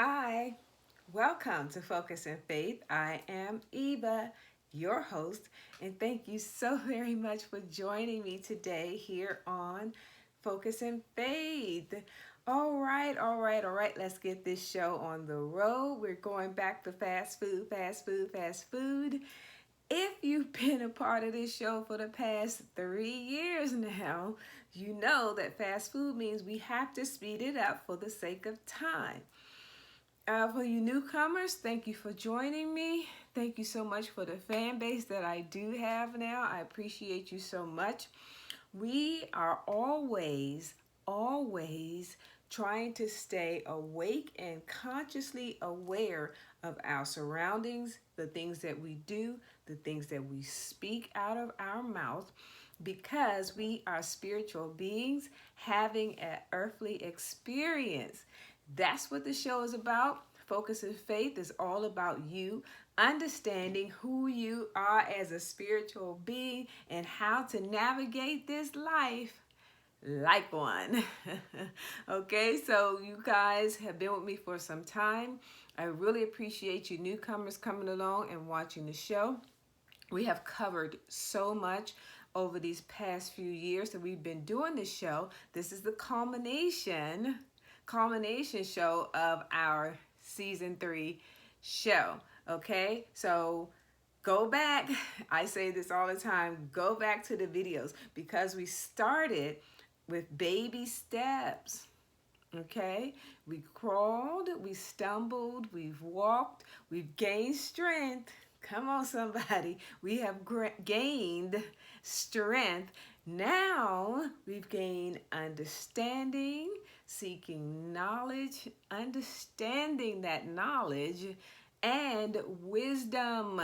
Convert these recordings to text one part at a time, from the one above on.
Hi, welcome to Focus and Faith. I am Eva, your host, and thank you so very much for joining me today here on Focus and Faith. All right. Let's get this show on the road. We're going back to fast food, fast food, fast food. If you've been a part of this show for the past 3 years now, you know that fast food means we have to speed it up for the sake of time. For you newcomers, thank you for joining me. Thank you so much for the fan base that I do have now. I appreciate you so much. We are always trying to stay awake and consciously aware of our surroundings, the things that we do, the things that we speak out of our mouth, because we are spiritual beings having an earthly experience. That's what the show is about. Focus and Faith is all about you understanding who you are as a spiritual being and how to navigate this life like one. Okay, so you guys have been with me for some time. I really appreciate you newcomers coming along and watching the show. We have covered so much over these past few years that we've been doing this show. This is the culmination show of our season 3 show. Okay, so go back. I say this all the time. Go back to the videos because we started with baby steps. Okay, we crawled, we stumbled, we've walked, we've gained strength. Come on, somebody. We have gained strength. Now we've gained understanding, seeking knowledge, understanding that knowledge, and wisdom.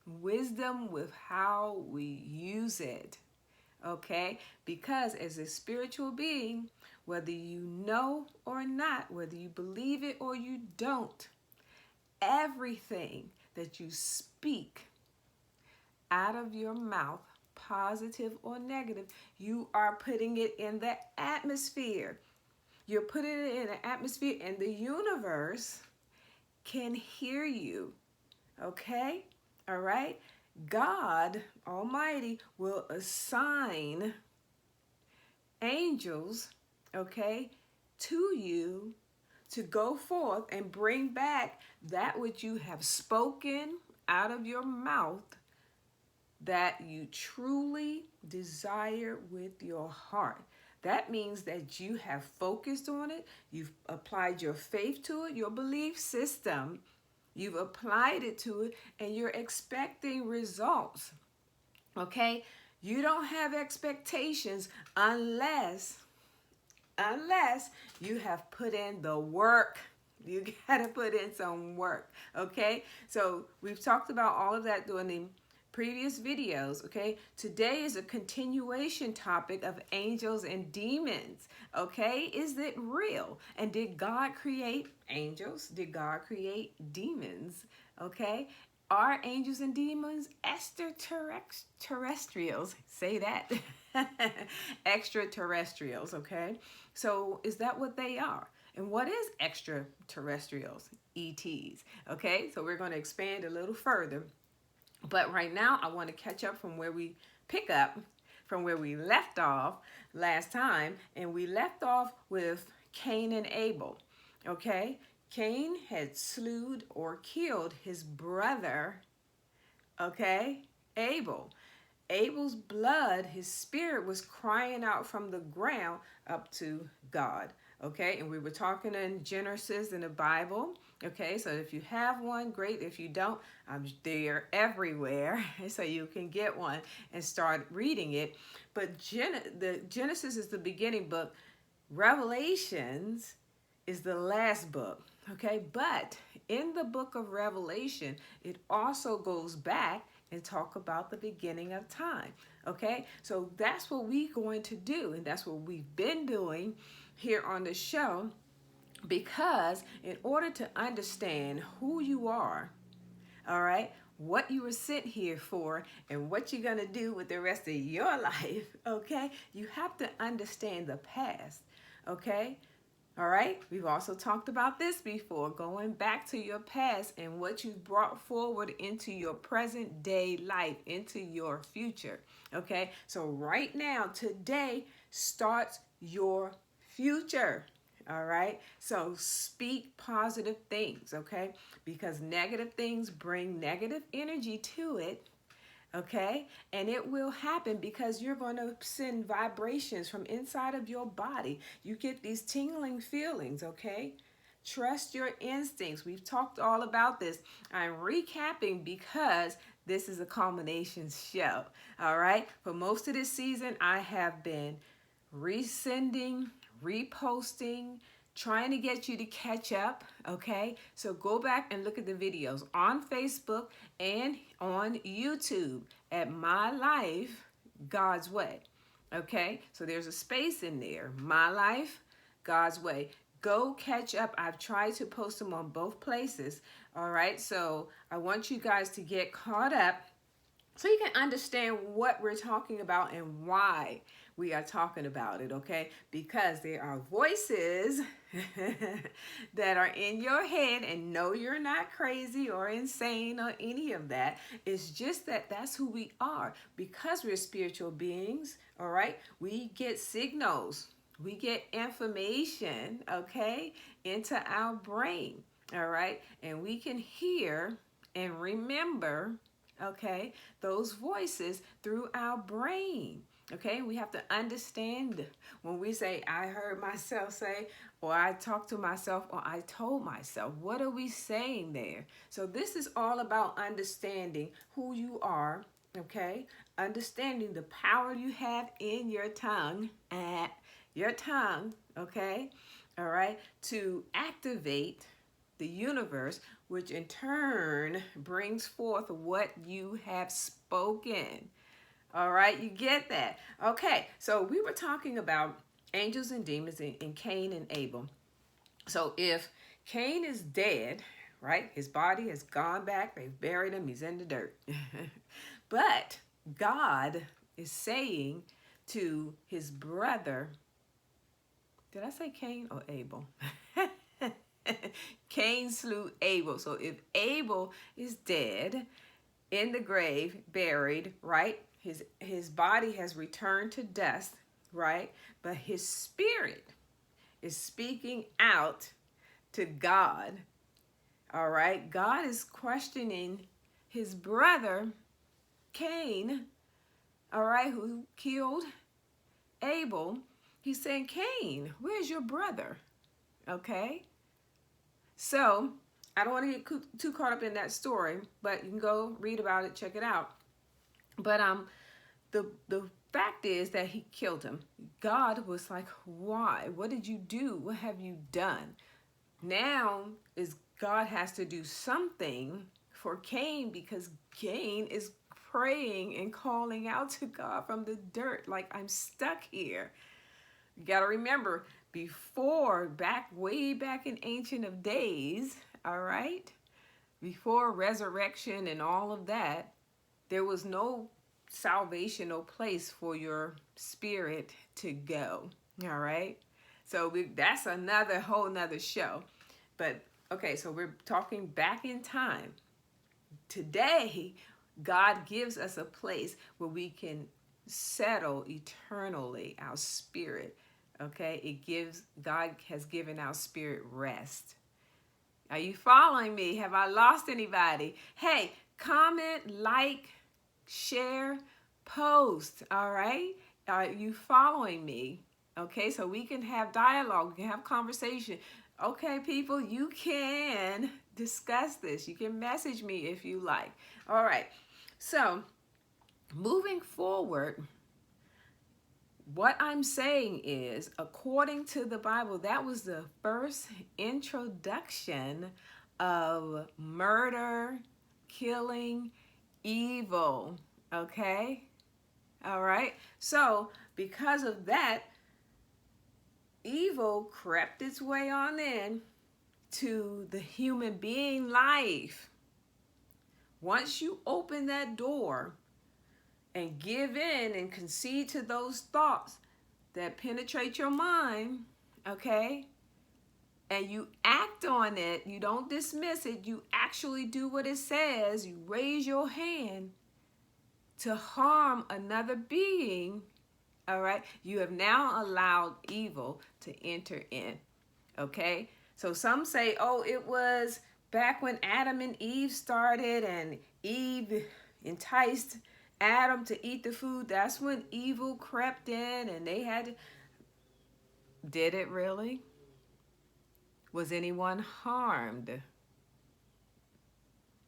Wisdom with how we use it. Okay? Because as a spiritual being, whether you know or not, whether you believe it or you don't, everything that you speak out of your mouth, positive or negative, you are putting it in the atmosphere. You're putting it in the atmosphere and the universe can hear you. Okay? All right? God Almighty will assign angels, okay, to you to go forth and bring back that which you have spoken out of your mouth that you truly desire with your heart. That means that you have focused on it, you've applied your faith to it, your belief system, you've applied it to it, and you're expecting results. Okay? You don't have expectations unless you have put in the work. You got to put in some work, okay? So we've talked about all of that during the previous videos, okay? Today is a continuation topic of angels and demons, okay? Is it real? And did God create angels? Did God create demons, okay? Are angels and demons extraterrestrials? Say that. Extraterrestrials, okay? So is that what they are? And what is extraterrestrials? ETs, okay? So we're going to expand a little further. But right now, I want to catch up from where we pick up, from where we left off last time. And we left off with Cain and Abel, okay? Cain had slewed or killed his brother, okay, Abel. Abel's blood, his spirit was crying out from the ground up to God. Okay, and we were talking in Genesis in the Bible. Okay, so if you have one, great. If you don't, they're everywhere, so you can get one and start reading it. But the Genesis is the beginning book. Revelations is the last book. Okay, but in the book of Revelation, it also goes back and talk about the beginning of time. Okay, so that's what we're going to do, and that's what we've been doing here on the show, because in order to understand who you are, all right, what you were sent here for, and what you're going to do with the rest of your life, okay, you have to understand the past, okay? All right, we've also talked about this before, going back to your past and what you brought forward into your present day life, into your future. Okay, so right now, today starts your future. All right, so speak positive things, okay, because negative things bring negative energy to it. Okay, and it will happen because you're going to send vibrations from inside of your body. You get these tingling feelings. Okay, trust your instincts. We've talked all about this. I'm recapping because this is a culmination show. All right, for most of this season I have been resending, reposting, trying to get you to catch up. Okay, so go back and look at the videos on Facebook and on YouTube at My Life God's Way. Okay, so there's a space in there, My Life God's Way. Go catch up. I've tried to post them on both places. All right, so I want you guys to get caught up so you can understand what we're talking about and why we are talking about it, okay? Because there are voices that are in your head, and no, you're not crazy or insane or any of that. It's just that that's who we are. Because we're spiritual beings, all right? We get signals. We get information, okay, into our brain, all right? And we can hear and remember, okay, those voices through our brain. Okay, we have to understand when we say, I heard myself say, or I talked to myself, or I told myself. What are we saying there? So this is all about understanding who you are, okay? Understanding the power you have in your tongue, okay? All right, to activate the universe, which in turn brings forth what you have spoken. All right, you get that? Okay, so we were talking about angels and demons in Cain and Abel. So if Cain is dead, right, his body has gone back, they've buried him, he's in the dirt. But God is saying to his brother, did I say Cain or Abel? Cain slew Abel. So if Abel is dead, in the grave, buried, right? His body has returned to dust, right? But his spirit is speaking out to God. All right? God is questioning his brother Cain, all right, who killed Abel. He's saying, Cain, where's your brother? Okay? So I don't want to get too caught up in that story, but you can go read about it, check it out. But the fact is that he killed him. God was like, why? What did you do? What have you done? Now is God has to do something for Cain, because Cain is praying and calling out to God from the dirt, like, I'm stuck here. You got to remember, before, way back in Ancient of Days, all right, before resurrection and all of that, there was no salvation or place for your spirit to go, all right? So that's another whole nother show. But, okay, so we're talking back in time. Today, God gives us a place where we can settle eternally our spirit. Okay, God has given our spirit rest. Are you following me? Have I lost anybody? Hey, comment, like, share, post, all right? Are you following me? Okay, so we can have dialogue, we can have conversation. Okay, people, you can discuss this. You can message me if you like. All right, so moving forward, what I'm saying is, according to the Bible, that was the first introduction of murder, killing, evil, okay? All right? So, because of that, evil crept its way on in to the human being life. Once you open that door and give in and concede to those thoughts that penetrate your mind, okay, and you act on it, you don't dismiss it, you actually do what it says, you raise your hand to harm another being, all right, you have now allowed evil to enter in, okay? So some say, oh, it was back when Adam and Eve started and Eve enticed Adam to eat the food. That's when evil crept in and they had to... Did it really? Was anyone harmed?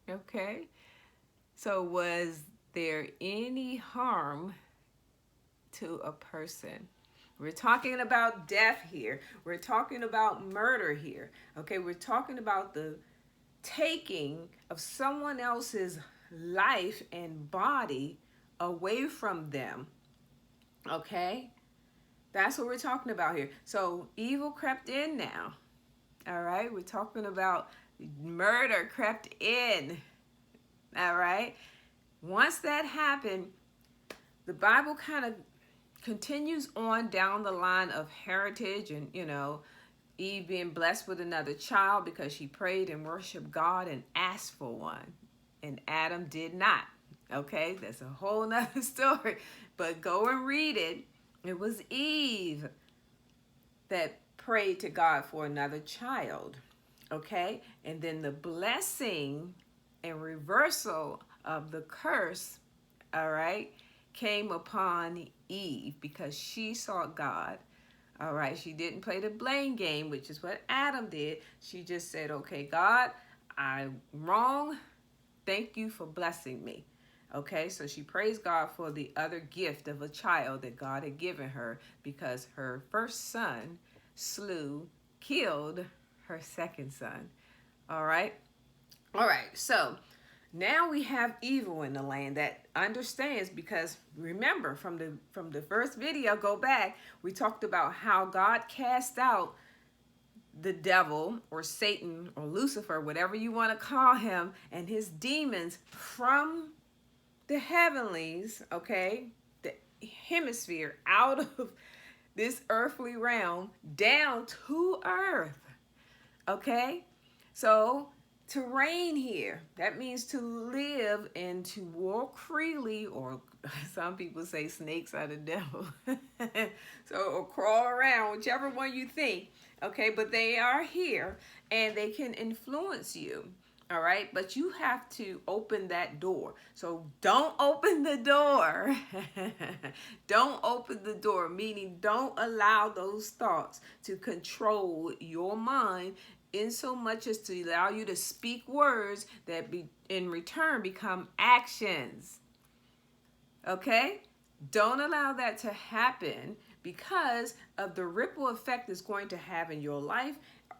Okay. So was there any harm to a person? We're talking about death here. We're talking about murder here. Okay, we're talking about the taking of someone else's life and body away from them. Okay? That's what we're talking about here. So evil crept in now. All right? We're talking about murder crept in. All right? Once that happened, the Bible kind of continues on down the line of heritage and, Eve being blessed with another child because she prayed and worshiped God and asked for one. And Adam did not. Okay, that's a whole nother story. But go and read it. It was Eve that prayed to God for another child. Okay, and then the blessing and reversal of the curse, all right, came upon Eve because she sought God. All right, she didn't play the blame game, which is what Adam did. She just said, okay, God, I'm wrong. Thank you for blessing me. Okay, so she praised God for the other gift of a child that God had given her because her first son killed her second son. All right. All right, so now we have evil in the land that understands, because remember from the first video, go back, we talked about how God cast out the devil or Satan or Lucifer, whatever you want to call him, and his demons from the heavenlies, okay, the hemisphere, out of this earthly realm down to earth, okay? So to reign here, that means to live and to walk freely, or some people say snakes are the devil. So, or crawl around, whichever one you think, okay? But they are here and they can influence you, all right? But you have to open that door. So don't open the door. Don't open the door, meaning don't allow those thoughts to control your mind in so much as to allow you to speak words that in return become actions. Okay? Don't allow that to happen because of the ripple effect it's going to have in your life,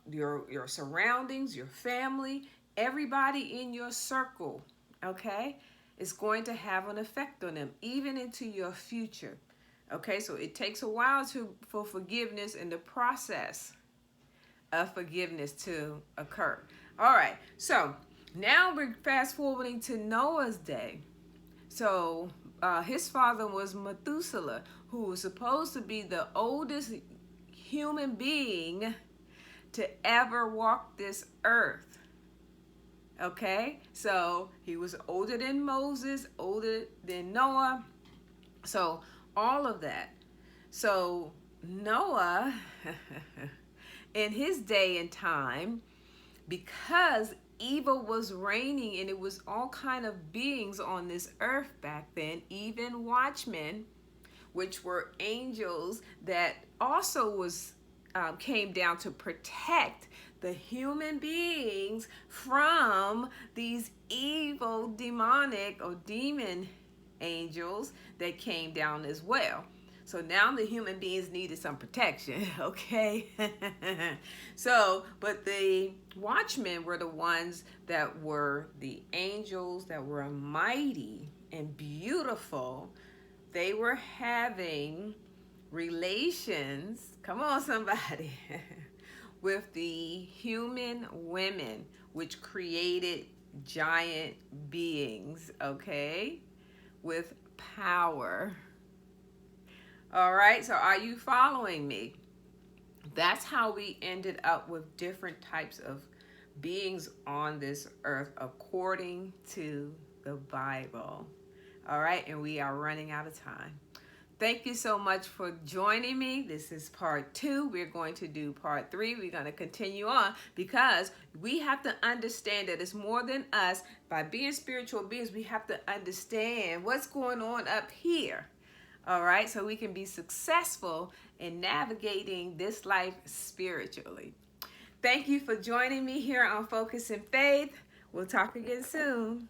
your surroundings, your family, everybody in your circle. Okay? It's going to have an effect on them, even into your future. Okay? So it takes a while for forgiveness and the process of forgiveness to occur. All right, so now we're fast forwarding to Noah's day. So his father was Methuselah, who was supposed to be the oldest human being to ever walk this earth. Okay, so he was older than Moses, older than Noah, so all of that. So Noah in his day and time, because evil was reigning and it was all kind of beings on this earth back then, even watchmen, which were angels that also came down to protect the human beings from these evil demonic or demon angels that came down as well. So now the human beings needed some protection, okay? So, but the watchmen were the ones that were the angels that were mighty and beautiful. They were having relations, come on somebody, with the human women, which created giant beings, okay, with power. All right, so are you following me? That's how we ended up with different types of beings on this earth according to the Bible. All right, and we are running out of time. Thank you so much for joining me. This is part 2. We're going to do part 3. We're going to continue on because we have to understand that it's more than us. By being spiritual beings, we have to understand what's going on up here. All right, so we can be successful in navigating this life spiritually. Thank you for joining me here on Focus and Faith. We'll talk again soon.